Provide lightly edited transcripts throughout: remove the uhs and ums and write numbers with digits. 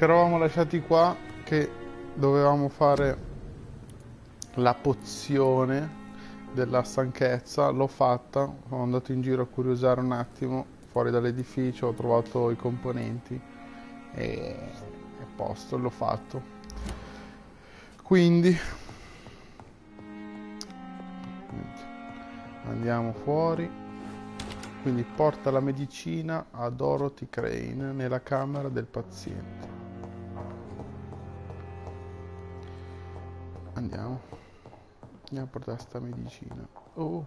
Ci eravamo lasciati qua che dovevamo fare la pozione della stanchezza. L'ho fatta, sono andato in giro a curiosare un attimo fuori dall'edificio, ho trovato i componenti e a posto, l'ho fatto. Quindi andiamo fuori. Quindi porta la medicina a Dorothy Crane nella camera del paziente. Andiamo a portare sta medicina. Oh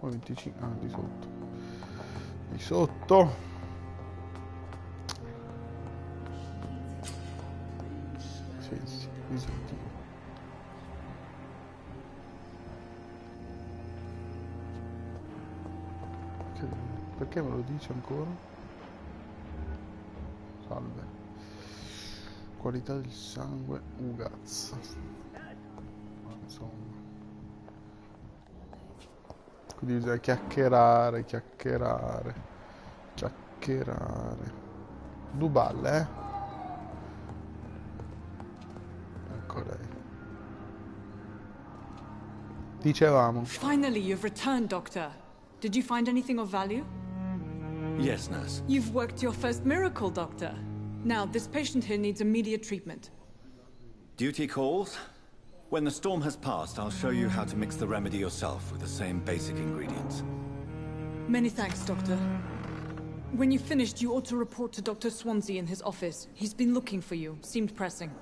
25, ah, di sotto. Di sotto. Sì, disattivo. Perché me lo dice ancora? Salve. Qualità del sangue, ugazza. Insomma. Quindi bisogna chiacchierare. Duballe, eh? Ecco lei. Dicevamo. Finally, you've returned, Doctor. Did you find anything of value? Yes, nurse. You've worked your first miracle, Doctor. Now, this patient here needs immediate treatment. Duty calls. When the storm has passed, I'll show you how to mix the remedy yourself with the same basic ingredients. Many thanks, Doctor. When you've finished, you ought to report to Dr. Swansea in his office. He's been looking for you. Seemed pressing.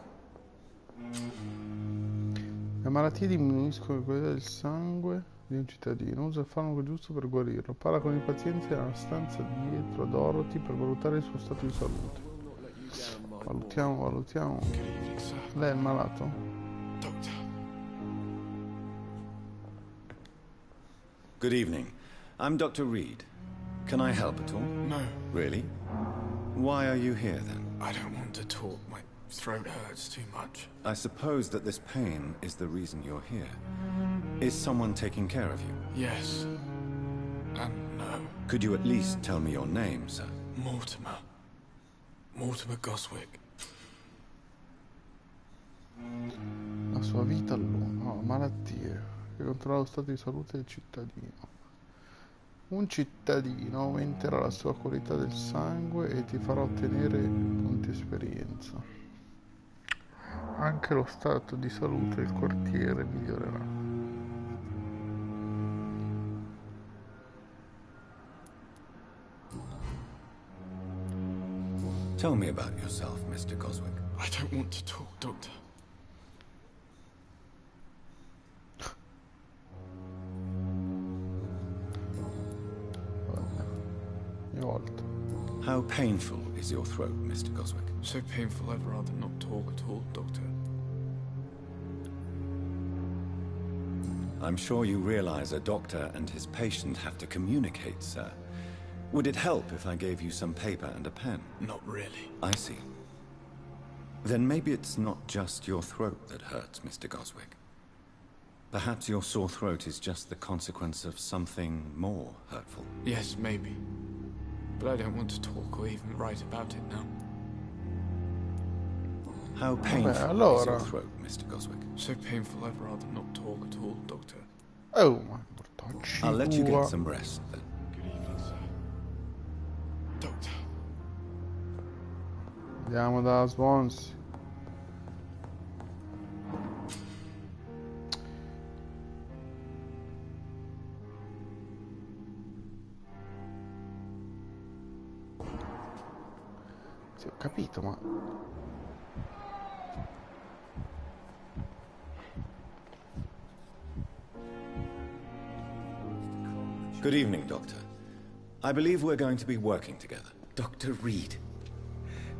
Le malattie diminuiscono la qualità del sangue di un cittadino. Usa il farmaco giusto per guarirlo. Parla con i pazienti nella stanza dietro a Dorothy per valutare il suo stato di salute. Valutiamo. Lei è il malato? Good evening. I'm Dr. Reed. Can I help at all? No. Really? Why are you here then? I don't want to talk. My throat hurts too much. I suppose that this pain is the reason you're here. Is someone taking care of you? Yes. And no. Could you at least tell me your name, sir? Mortimer. Mortimer Goswick. La sua vita all'uomo. Malattie che controlla lo stato di salute del cittadino. Un cittadino aumenterà la sua qualità del sangue e ti farà ottenere punti esperienza. Anche lo stato di salute del quartiere migliorerà. Tell me about yourself, Mr. Goswick. I don't want to talk, Doctor. How painful is your throat, Mr. Goswick? So painful I'd rather not talk at all, Doctor. I'm sure you realize a doctor and his patient have to communicate, sir. Would it help if I gave you some paper and a pen? Not really. I see. Then maybe it's not just your throat that hurts, Mr. Goswick. Perhaps your sore throat is just the consequence of something more hurtful. Yes, maybe. But I don't want to talk or even write about it now. How painful is your throat, Mr. Goswick? So painful I'd rather not talk at all, Doctor. Oh, my portacci. I'll let you get some rest, then. Good evening, sir. Doctor. Andiamo da Swansea. Sì, ho capito, ma... Good evening, Doctor. I believe we're going to be working together. Dr. Reed.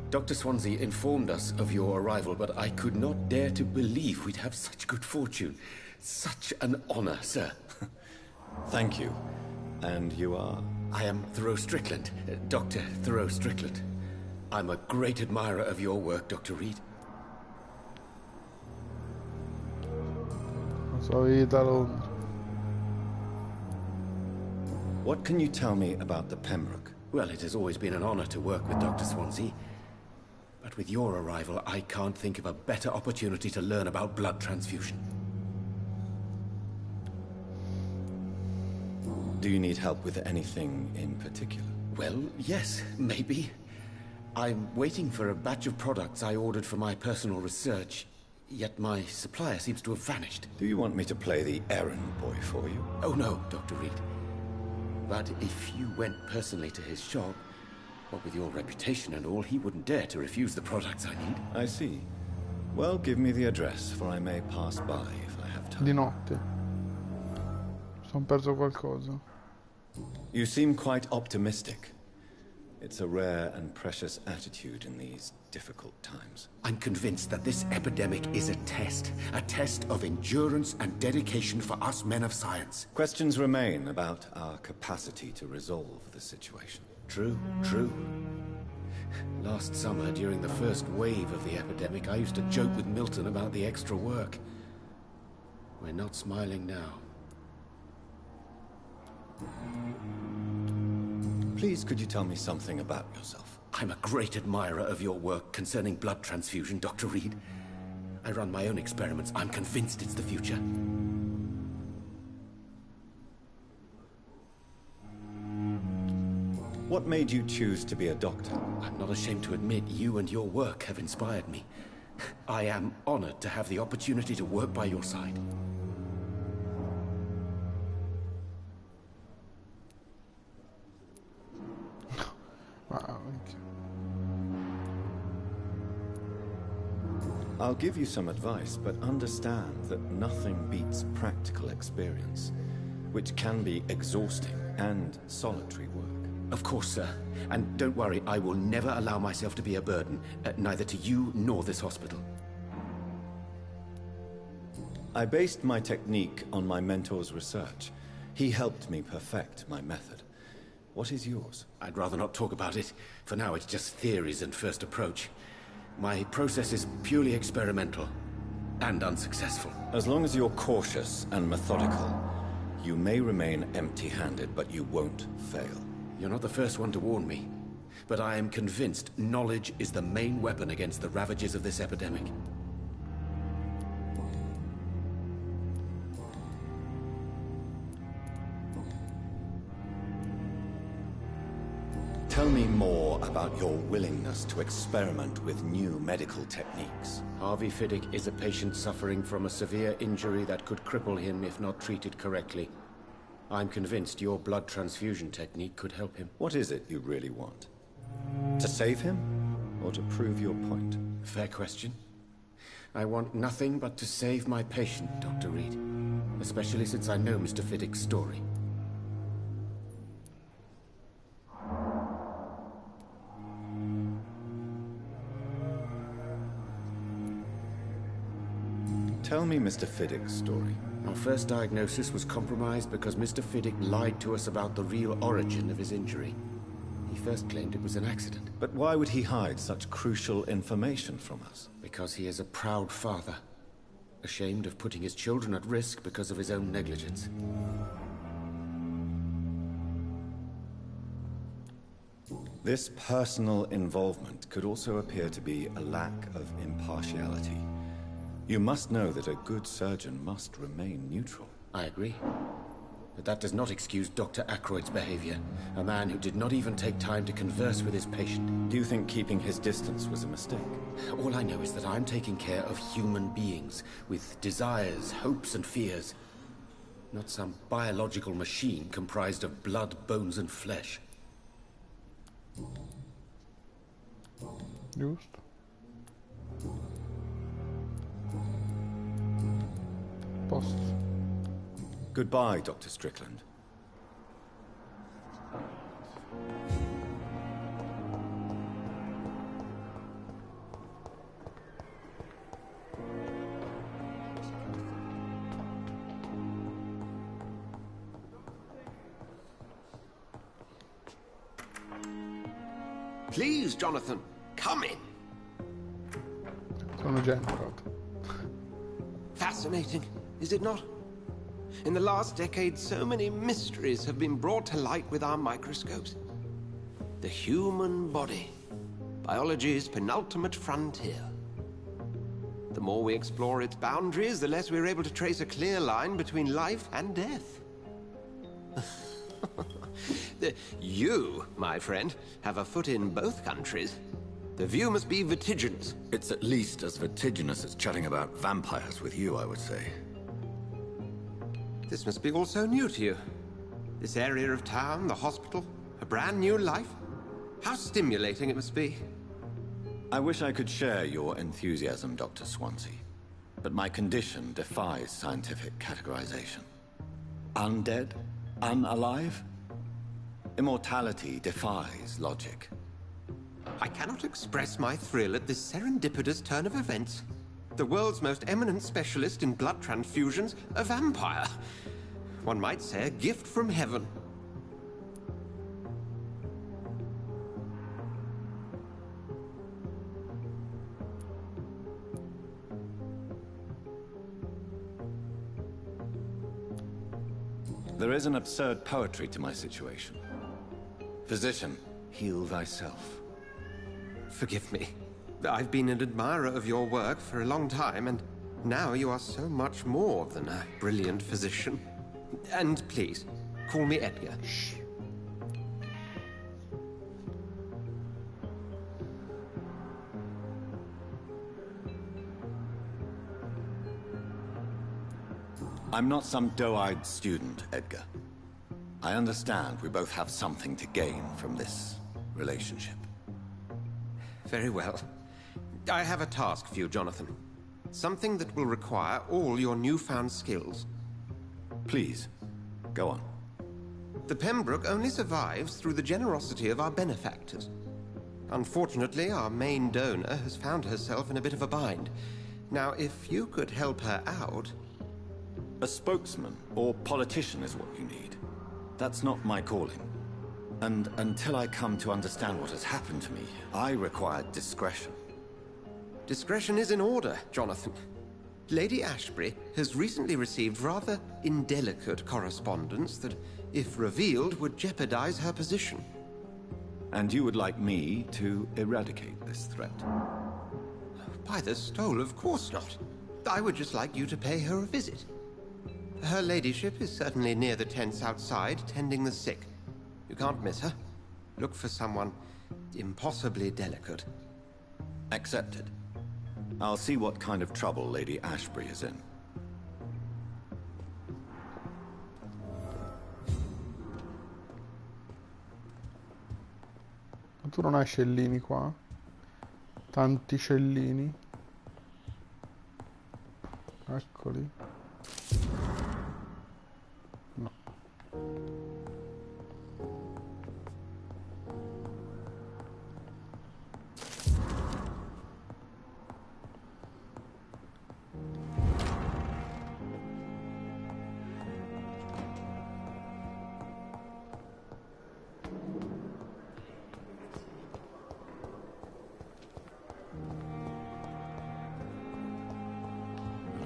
Dr. Swansea informed us of your arrival, but I could not dare to believe we'd have such good fortune. Such an honor, sir. Thank you. And you are? I am Thoreau Strickland, Dr. Thoreau Strickland. I'm a great admirer of your work, Dr. Reed. La sua vita a Londra. What can you tell me about the Pembroke? Well, it has always been an honor to work with Dr. Swansea. But But with your arrival, I can't think of a better opportunity to learn about blood transfusion. Do you need help with anything in particular? Well, yes, maybe. I'm waiting for a batch of products I ordered for my personal research, yet my supplier seems to have vanished. Do you want me to play the errand boy for you? Oh no, Dr. Reed. But if you went personally to his shop, what with your reputation and all, he wouldn't dare to refuse the products I need. I see. Well, give me the address, for I may pass by if I have time. Di notte. Sono perso qualcosa. You seem quite optimistic. It's a rare and precious attitude in these difficult times. I'm convinced that this epidemic is a test of endurance and dedication for us men of science. Questions remain about our capacity to resolve the situation. True, true. Last summer, during the first wave of the epidemic, I used to joke with Milton about the extra work. We're not smiling now. Please, could you tell me something about yourself? I'm a great admirer of your work concerning blood transfusion, Dr. Reed. I run my own experiments. I'm convinced it's the future. What made you choose to be a doctor? I'm not ashamed to admit you and your work have inspired me. I am honored to have the opportunity to work by your side. I'll give you some advice, but understand that nothing beats practical experience, which can be exhausting and solitary work. Of course, sir. And don't worry, I will never allow myself to be a burden, neither to you nor this hospital. I based my technique on my mentor's research. He helped me perfect my method. What is yours? I'd rather not talk about it. For now, it's just theories and first approach. My process is purely experimental and unsuccessful. As long as you're cautious and methodical, you may remain empty-handed, but you won't fail. You're not the first one to warn me, but I am convinced knowledge is the main weapon against the ravages of this epidemic. Tell me more about your willingness to experiment with new medical techniques. Harvey Fiddick is a patient suffering from a severe injury that could cripple him if not treated correctly. I'm convinced your blood transfusion technique could help him. What is it you really want? To save him, or to prove your point? Fair question. I want nothing but to save my patient, Dr. Reed. Especially since I know Mr. Fiddick's story. Tell me Mr. Fiddick's story. Our first diagnosis was compromised because Mr. Fiddick lied to us about the real origin of his injury. He first claimed it was an accident. But why would he hide such crucial information from us? Because he is a proud father, ashamed of putting his children at risk because of his own negligence. This personal involvement could also appear to be a lack of impartiality. You must know that a good surgeon must remain neutral. I agree. But that does not excuse Dr. Ackroyd's behavior. A man who did not even take time to converse with his patient. Do you think keeping his distance was a mistake? All I know is that I'm taking care of human beings with desires, hopes, and fears. Not some biological machine comprised of blood, bones, and flesh. Giusto. Posto. Goodbye, Dr. Strickland. Please, Jonathan, come in. Sono già entrato. Fascinating, is it not? In the last decade, so many mysteries have been brought to light with our microscopes. The human body, biology's penultimate frontier. The more we explore its boundaries, the less we're able to trace a clear line between life and death. You, my friend, have a foot in both countries. The view must be vertiginous. It's at least as vertiginous as chatting about vampires with you, I would say. This must be all so new to you. This area of town, the hospital, a brand new life. How stimulating it must be. I wish I could share your enthusiasm, Dr. Swansea. But my condition defies scientific categorization. Undead? Unalive? Immortality defies logic. I cannot express my thrill at this serendipitous turn of events. The world's most eminent specialist in blood transfusions, a vampire. One might say a gift from heaven. There is an absurd poetry to my situation. Physician, heal thyself. Forgive me. I've been an admirer of your work for a long time, and now you are so much more than a brilliant physician. And please, call me Edgar. Shh. I'm not some doe-eyed student, Edgar. I understand we both have something to gain from this relationship. Very well. I have a task for you, Jonathan. Something that will require all your newfound skills. Please, go on. The Pembroke only survives through the generosity of our benefactors. Unfortunately, our main donor has found herself in a bit of a bind. Now, if you could help her out... A spokesman or politician is what you need. That's not my calling. And until I come to understand what has happened to me, I require discretion. Discretion is in order, Jonathan. Lady Ashbury has recently received rather indelicate correspondence that, if revealed, would jeopardize her position. And you would like me to eradicate this threat? By the stole, of course not. I would just like you to pay her a visit. Her ladyship is certainly near the tents outside, tending the sick. You can't miss her. Look for someone impossibly delicate. Accepted. I'll see what kind of trouble Lady Ashbury is in. Ma tu non hai scellini qua? Tanti scellini. Eccoli. No.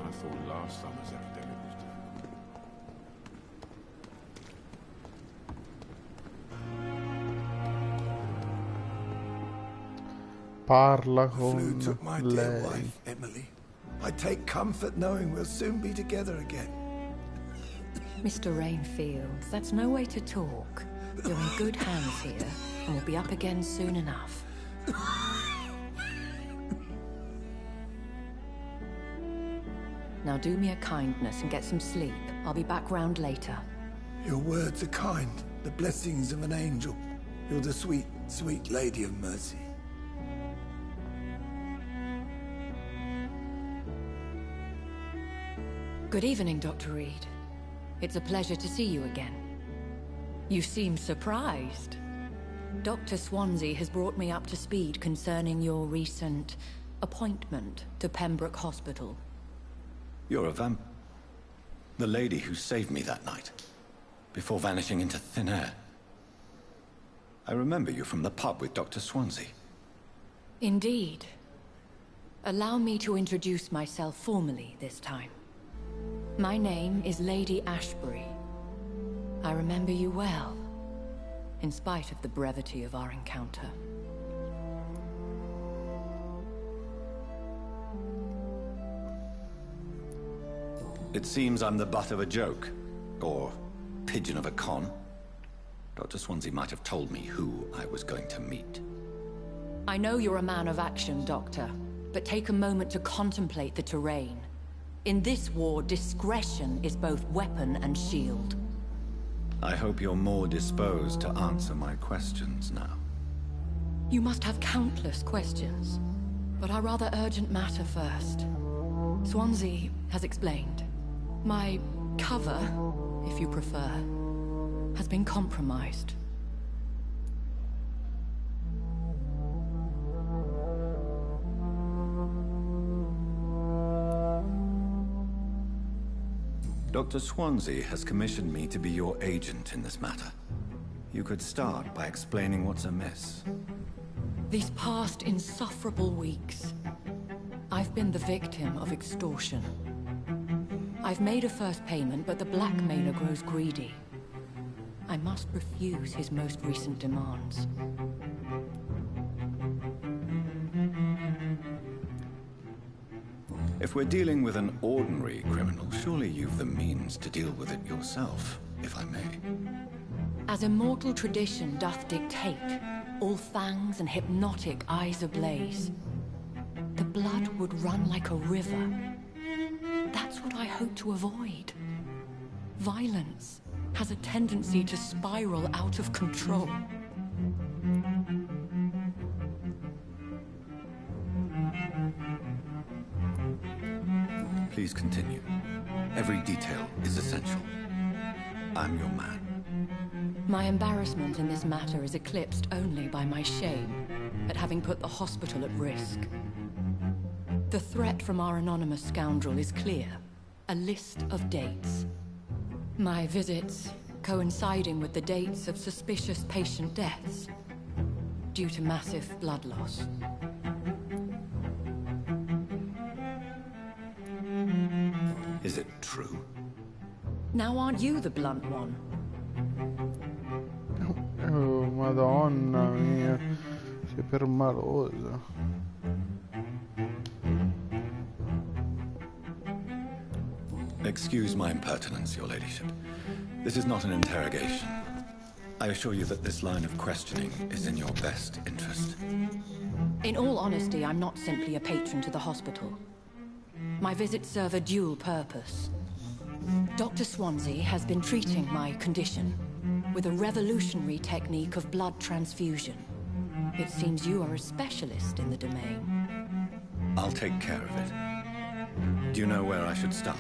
I thought last summer's epidemic was different. Parla Flu con took my dear lei. wife, Emily. I take comfort knowing we'll soon be together again. Mr. Rainfield, that's no way to talk. You're in good hands here, and we'll be up again soon enough. Now do me a kindness and get some sleep. I'll be back round later. Your words are kind, the blessings of an angel. You're the sweet, sweet Lady of Mercy. Good evening, Dr. Reed. It's a pleasure to see you again. You seem surprised. Dr. Swansea has brought me up to speed concerning your recent appointment to Pembroke Hospital. You're a vamp. The lady who saved me that night, before vanishing into thin air. I remember you from the pub with Dr. Swansea. Indeed. Allow me to introduce myself formally this time. My name is Lady Ashbury. I remember you well, in spite of the brevity of our encounter. It seems I'm the butt of a joke. Or pigeon of a con. Dr. Swansea might have told me who I was going to meet. I know you're a man of action, Doctor, but take a moment to contemplate the terrain. In this war, discretion is both weapon and shield. I hope you're more disposed to answer my questions now. You must have countless questions, but our rather urgent matter first. Swansea has explained. My cover, if you prefer, has been compromised. Dr. Swansea has commissioned me to be your agent in this matter. You could start by explaining what's amiss. These past insufferable weeks, I've been the victim of extortion. I've made a first payment, but the blackmailer grows greedy. I must refuse his most recent demands. If we're dealing with an ordinary criminal, surely you've the means to deal with it yourself, if I may. As immortal tradition doth dictate, all fangs and hypnotic eyes ablaze, the blood would run like a river. That's what I hope to avoid. Violence has a tendency to spiral out of control. Please continue. Every detail is essential. I'm your man. My embarrassment in this matter is eclipsed only by my shame at having put the hospital at risk. The threat from our anonymous scoundrel is clear. A list of dates. My visits coinciding with the dates of suspicious patient deaths due to massive blood loss. Is it true? Now aren't you the blunt one? Oh, Madonna mia, sei permalosa. Excuse my impertinence, your ladyship. This is not an interrogation. I assure you that this line of questioning is in your best interest. In all honesty, I'm not simply a patron to the hospital. My visits serve a dual purpose. Dr. Swansea has been treating my condition with a revolutionary technique of blood transfusion. It seems you are a specialist in the domain. I'll take care of it. Do you know where I should start?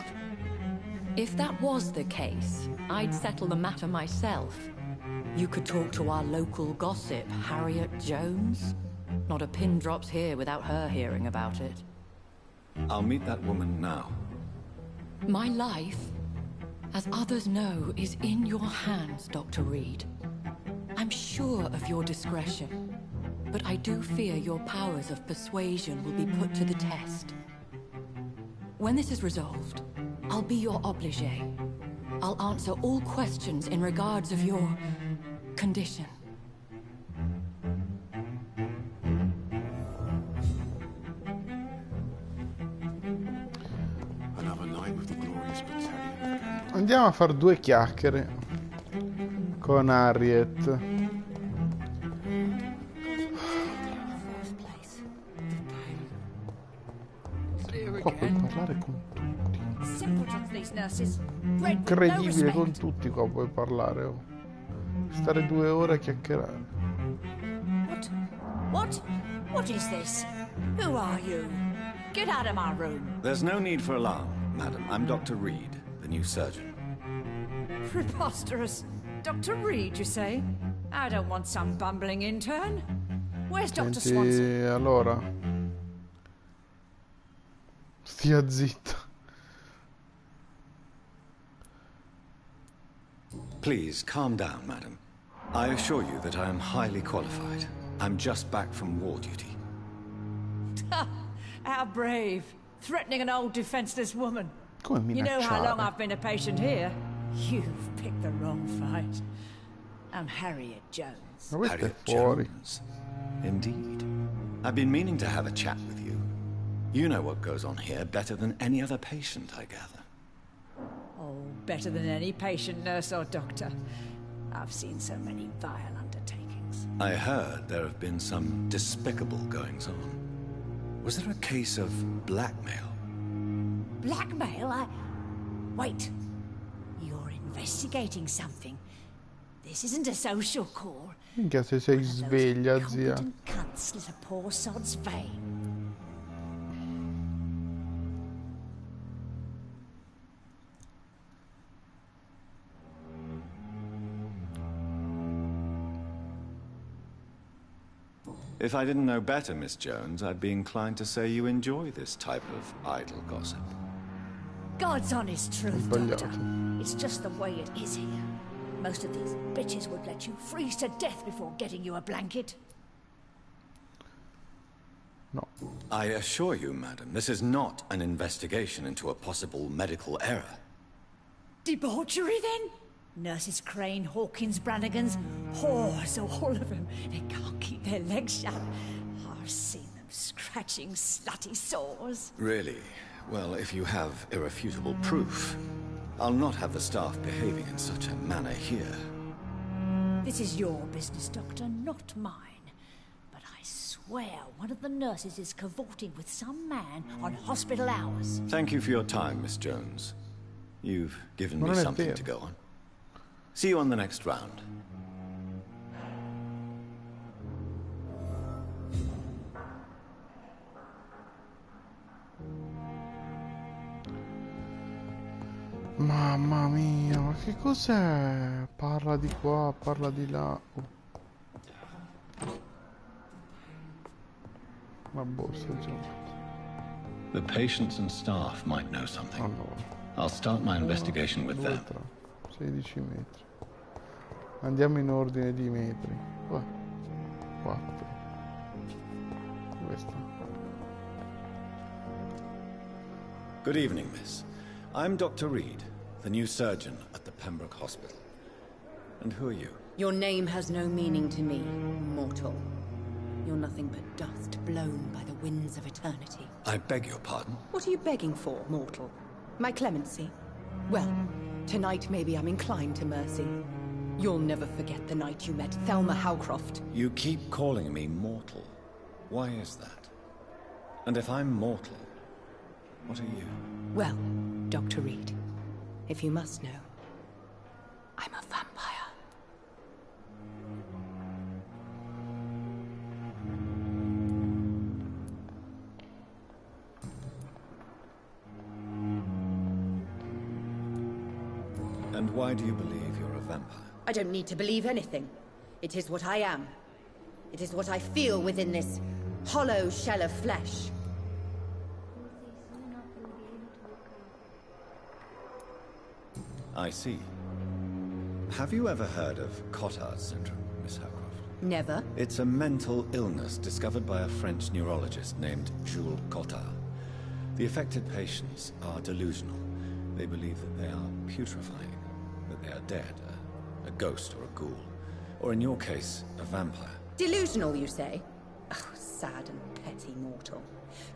If that was the case, I'd settle the matter myself. You could talk to our local gossip, Harriet Jones. Not a pin drops here without her hearing about it. I'll meet that woman now. My life, as others know, is in your hands, Dr. Reed. I'm sure of your discretion, but I do fear your powers of persuasion will be put to the test. When this is resolved, I'll be your obligé. I'll answer all questions in regards of your condition. Another night with the glorious battalion of Pembroke. Andiamo a fare due chiacchiere con Harriet. Qua puoi parlare con incredibile, con tutti qua puoi parlare. Oh. Stare 2 ore a chiacchierare. What is this? Who are you? Get out of my room. There's no need for alarm, madam. I'm Dr. Reed, the new surgeon. Preposterous. Dr. Reed, you say? I don't want some bumbling intern. Where's Dr. Swansea? Allora, stia zitta. Please, calm down, madam. I assure you that I am highly qualified. I'm just back from war duty. How brave. Threatening an old defenseless woman. Come You know how minacciare. long I've been a patient here? You've picked the wrong fight. I'm Harriet Jones. Ma questa è Harriet fuori. Jones. Indeed. I've been meaning to have a chat with you. You know what goes on here better than any other patient, I gather. better than any patient, nurse, or doctor. I've seen so many vile undertakings. I heard there have been some despicable goings-on. Was there a case of blackmail? Blackmail? Wait. You're investigating something. This isn't a social call. Minchia, se sei sveglia, zia. Can't slit a poor sod's vein. If I didn't know better, Miss Jones, I'd be inclined to say you enjoy this type of idle gossip. God's honest truth, Doctor. It's just the way it is here. Most of these bitches would let you freeze to death before getting you a blanket. No. I assure you, madam, this is not an investigation into a possible medical error. Debauchery, then? Nurses Crane, Hawkins, Brannigans, whores, all of them. They can't keep their legs shut. I've seen them scratching slutty sores. Really? Well, if you have irrefutable proof, I'll not have the staff behaving in such a manner here. This is your business, Doctor, not mine. But I swear one of the nurses is cavorting with some man on hospital hours. Thank you for your time, Miss Jones. You've given me something to go on. See you on the next round. Mamma mia, ma che cos'è? Parla di qua, parla di là. La borsa già. The patients and staff might know something. Allora. I'll start my investigation with them. 16 metri. Andiamo in ordine di metri. 4. Questo. Good evening, miss. I'm Dr. Reed, the new surgeon at the Pembroke Hospital. And who are you? Your name has no meaning to me, mortal. You're nothing but dust blown by the winds of eternity. I beg your pardon? What are you begging for, mortal? My clemency? Well, tonight maybe I'm inclined to mercy. You'll never forget the night you met Thelma Howcroft. You keep calling me mortal. Why is that? And if I'm mortal, what are you? Well, Dr. Reed, if you must know, I'm a vampire. And why do you believe you're a vampire? I don't need to believe anything. It is what I am. It is what I feel within this hollow shell of flesh. I see. Have you ever heard of Cotard's syndrome, Miss Howcroft? Never. It's a mental illness discovered by a French neurologist named Jules Cotard. The affected patients are delusional. They believe that they are putrefying, that they are dead, a ghost or a ghoul, or in your case, a vampire. Delusional, you say? Oh, sad and petty mortal.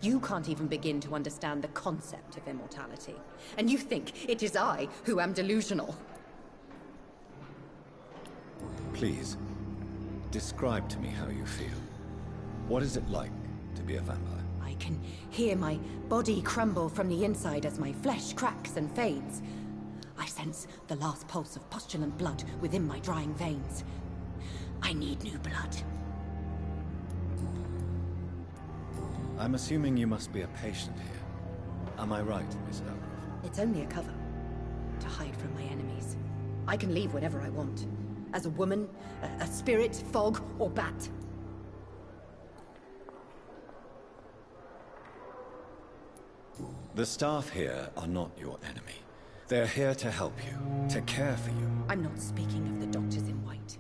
You can't even begin to understand the concept of immortality. And you think it is I who am delusional. Please, describe to me how you feel. What is it like to be a vampire? I can hear my body crumble from the inside as my flesh cracks and fades. I sense the last pulse of postulant blood within my drying veins. I need new blood. I'm assuming you must be a patient here. Am I right, Miss Howcroft? It's only a cover. To hide from my enemies. I can leave whenever I want. As a woman, a spirit, fog, or bat. The staff here are not your enemy. They're here to help you, to care for you. I'm not speaking of the doctors in white.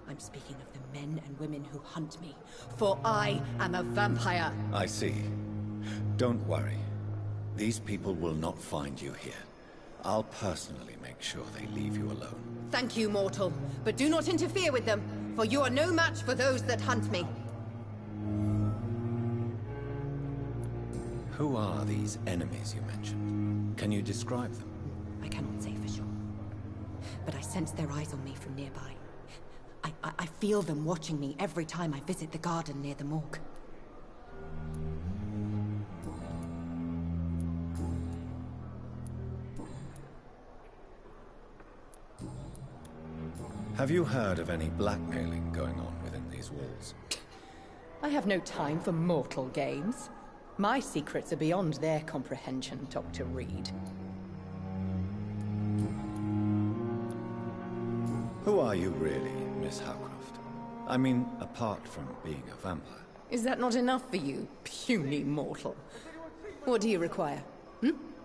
I'm speaking of the men and women who hunt me. For I am a vampire. I see. Don't worry. These people will not find you here. I'll personally make sure they leave you alone. Thank you, mortal. But do not interfere with them, for you are no match for those that hunt me. Who are these enemies you mentioned? Can you describe them? I cannot say for sure. But I sense their eyes on me from nearby. I feel them watching me every time I visit the garden near the morgue. Have you heard of any blackmailing going on within these walls? I have no time for mortal games. My secrets are beyond their comprehension, Dr. Reed. Who are you really, Miss Howcroft? I mean, apart from being a vampire. Is that not enough for you, puny mortal? What do you require?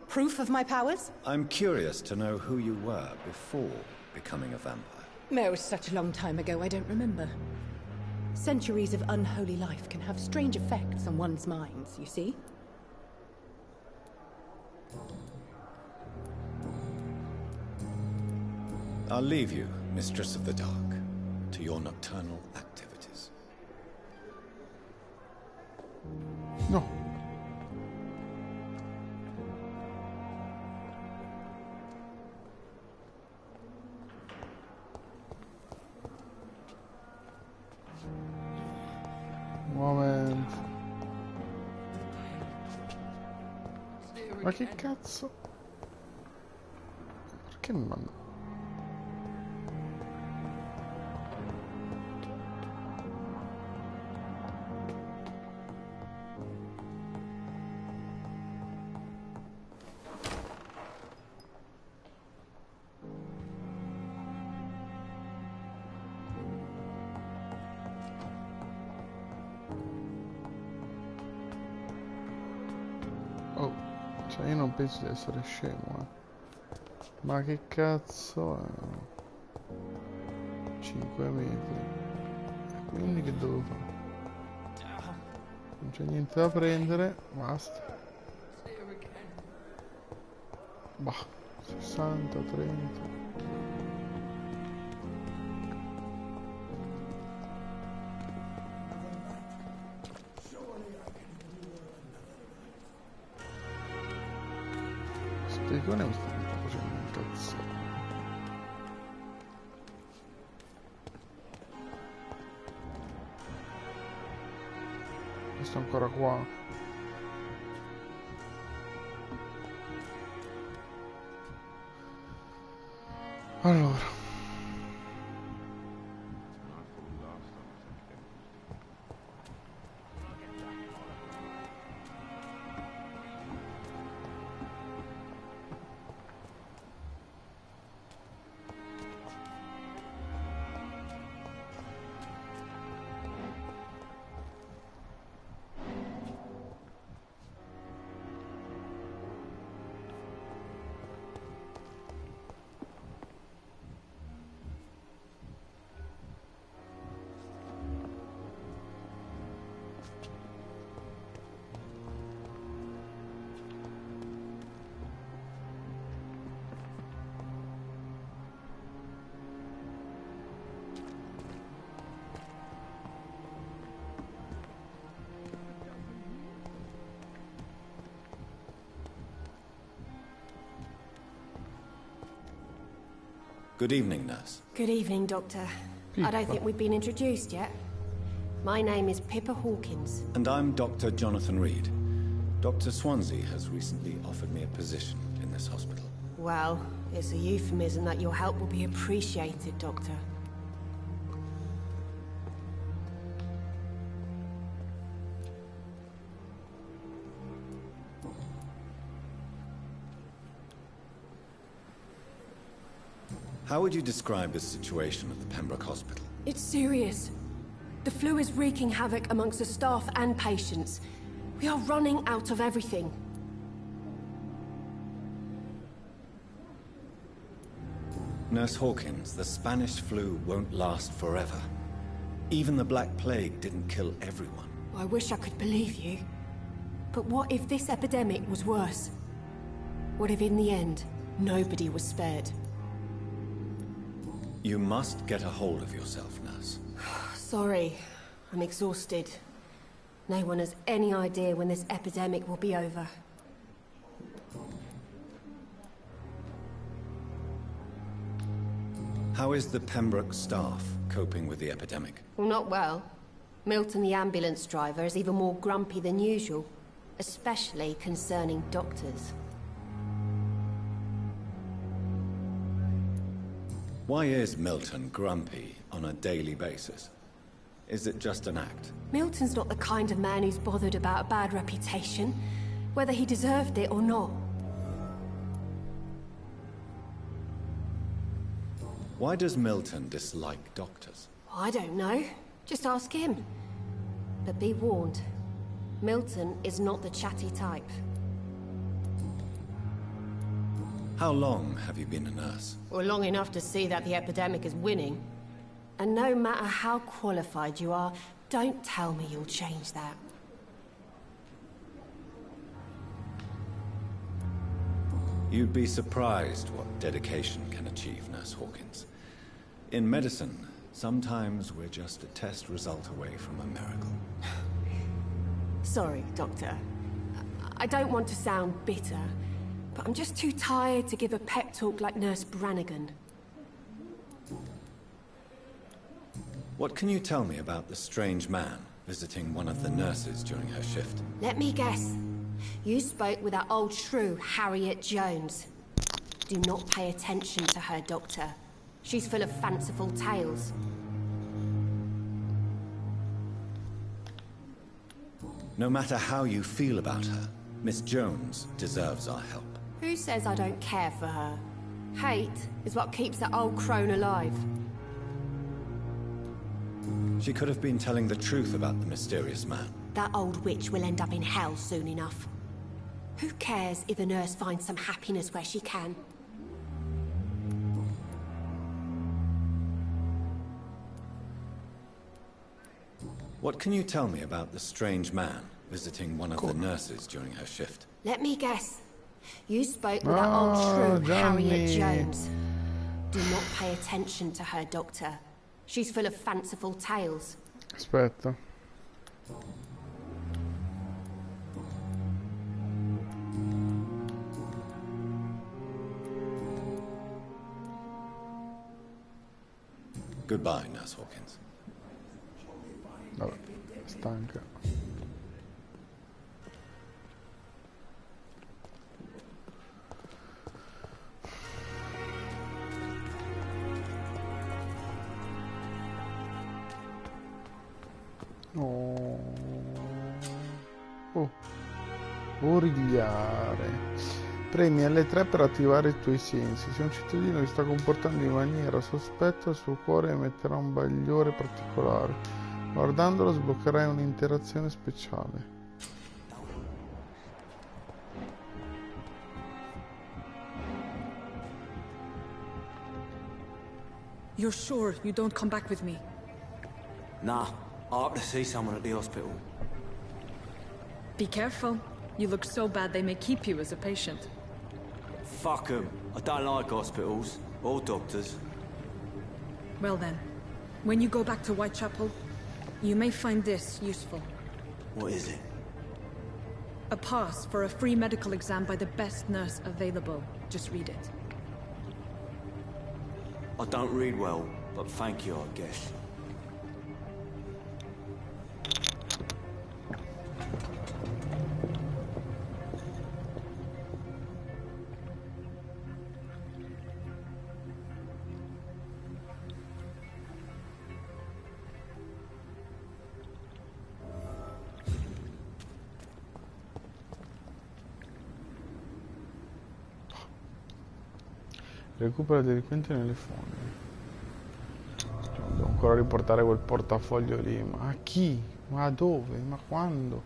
Proof of my powers? I'm curious to know who you were before becoming a vampire. No, such a long time ago, I don't remember. Centuries of unholy life can have strange effects on one's minds, you see? I'll leave you, Mistress of the Dark, to your nocturnal activities. No. Momento. Ma che cazzo? Perché mi manda? Oh, cioè io non penso di essere scemo, Ma che cazzo è? 5 metri. Quindi che devo fare? Non c'è niente da prendere, basta. Bah, 60, 30. Spiegone mi sta facendo un cazzo. Questo è ancora qua. Allora. Good evening, nurse. Good evening, Doctor. I don't think we've been introduced yet. My name is Pippa Hawkins. And I'm Dr. Jonathan Reed. Dr. Swansea has recently offered me a position in this hospital. Well, it's a euphemism that your help will be appreciated, Doctor. How would you describe the situation at the Pembroke Hospital? It's serious. The flu is wreaking havoc amongst the staff and patients. We are running out of everything. Nurse Hawkins, the Spanish flu won't last forever. Even the Black Plague didn't kill everyone. I wish I could believe you. But what if this epidemic was worse? What if in the end, nobody was spared? You must get a hold of yourself, nurse. Sorry, I'm exhausted. No one has any idea when this epidemic will be over. How is the Pembroke staff coping with the epidemic? Well, not well. Milton, the ambulance driver, is even more grumpy than usual, especially concerning doctors. Why is Milton grumpy on a daily basis? Is it just an act? Milton's not the kind of man who's bothered about a bad reputation, whether he deserved it or not. Why does Milton dislike doctors? I don't know. Just ask him. But be warned, Milton is not the chatty type. How long have you been a nurse? Well, long enough to see that the epidemic is winning. And no matter how qualified you are, don't tell me you'll change that. You'd be surprised what dedication can achieve, Nurse Hawkins. In medicine, sometimes we're just a test result away from a miracle. Sorry, Doctor. I don't want to sound bitter, but I'm just too tired to give a pep talk like Nurse Brannigan. What can you tell me about the strange man visiting one of the nurses during her shift? Let me guess. You spoke with that old shrew, Harriet Jones. Do not pay attention to her, Doctor. She's full of fanciful tales. No matter how you feel about her, Miss Jones deserves our help. Who says I don't care for her? Hate is what keeps that old crone alive. She could have been telling the truth about the mysterious man. That old witch will end up in hell soon enough. Who cares if a nurse finds some happiness where she can? What can you tell me about the strange man visiting one of the nurses during her shift? Let me guess. You spoke with that old shrew, Harriet Jones. Do not pay attention to her, Doctor. She's full of fanciful tales. Aspetta. Goodbye, Nurse Hawkins. Vabbè, stanca. Oh. Oh. Origliare. Premi L3 per attivare i tuoi sensi. Se un cittadino si sta comportando in maniera sospetta, il suo cuore emetterà un bagliore particolare. Guardandolo sbloccherai un'interazione speciale. You're sure you don't come back with me? Nah, I have to see someone at the hospital. Be careful. You look so bad they may keep you as a patient. Fuck 'em. I don't like hospitals, or doctors. Well then, when you go back to Whitechapel, you may find this useful. What is it? A pass for a free medical exam by the best nurse available. Just read it. I don't read well, but thank you, I guess. Recupera il delinquente nelle fogne. Devo ancora riportare quel portafoglio lì. Ma a chi? Ma dove? Ma quando?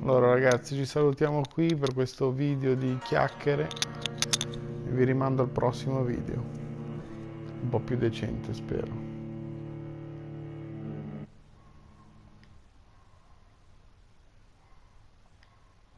Allora ragazzi, ci salutiamo qui per questo video di chiacchiere e vi rimando al prossimo video. Un po' più decente, spero.